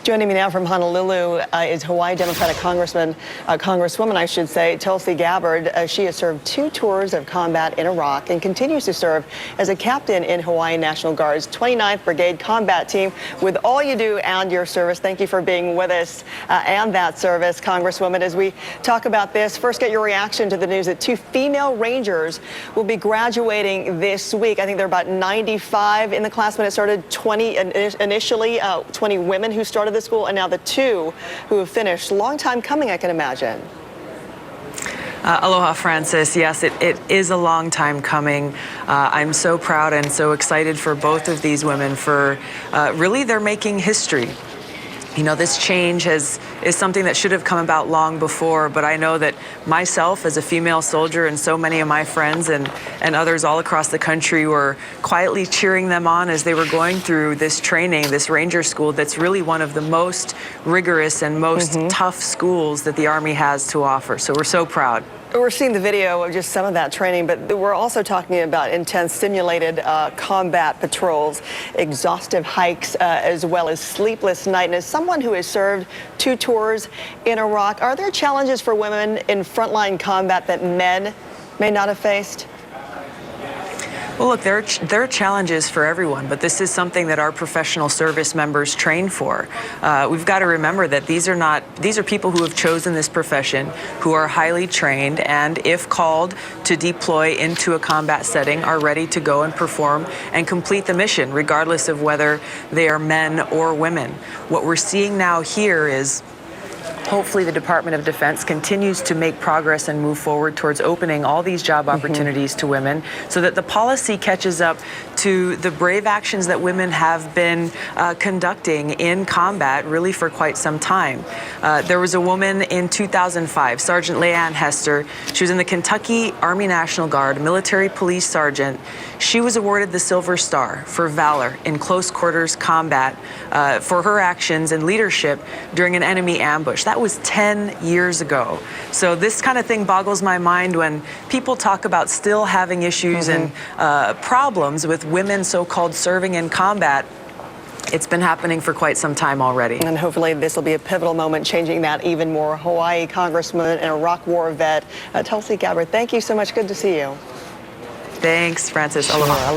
Joining me now from Honolulu is Hawaii Democratic Congresswoman, I should say, Tulsi Gabbard. She has served 2 tours of combat in Iraq and continues to serve as a captain in Hawaii National Guard's 29th Brigade Combat Team. With all you do and your service, thank you for being with us and that service, Congresswoman. As we talk about this, first get your reaction to the news that 2 female Rangers will be graduating this week. I think there are about 95 in the class when it started, 20 initially, 20 women who started the school, and now the 2 who have finished. Long time coming, I can imagine. Aloha, Francis. Yes, it is a long time coming. I'm so proud and so excited for both of these women for really they're making history. You know, this change is something that should have come about long before, but I know that myself as a female soldier and so many of my friends and others all across the country were quietly cheering them on as they were going through this training, this Ranger School that's really one of the most rigorous and most tough schools that the Army has to offer. So we're so proud. We're seeing the video of just some of that training, but we're also talking about intense simulated combat patrols, exhaustive hikes, as well as sleepless nights. And as someone who has served 2 tours in Iraq, are there challenges for women in frontline combat that men may not have faced? Well, look, there are challenges for everyone, but this is something that our professional service members train for. We've got to remember that these are people who have chosen this profession, who are highly trained, and if called to deploy into a combat setting, are ready to go and perform and complete the mission, regardless of whether they are men or women. What we're seeing now here is hopefully the Department of Defense continues to make progress and move forward towards opening all these job opportunities to women so that the policy catches up to the brave actions that women have been conducting in combat really for quite some time. There was a woman in 2005, Sergeant Leanne Hester. She was in the Kentucky Army National Guard, military police sergeant. She was awarded the Silver Star for valor in close quarters combat for her actions and leadership during an enemy ambush. That was 10 years ago. So this kind of thing boggles my mind when people talk about still having issues and problems with women so-called serving in combat. It's been happening for quite some time already. And hopefully this will be a pivotal moment, changing that even more. Hawaii Congresswoman and Iraq War vet, Tulsi Gabbard, thank you so much. Good to see you. Thanks, Francis. Aloha.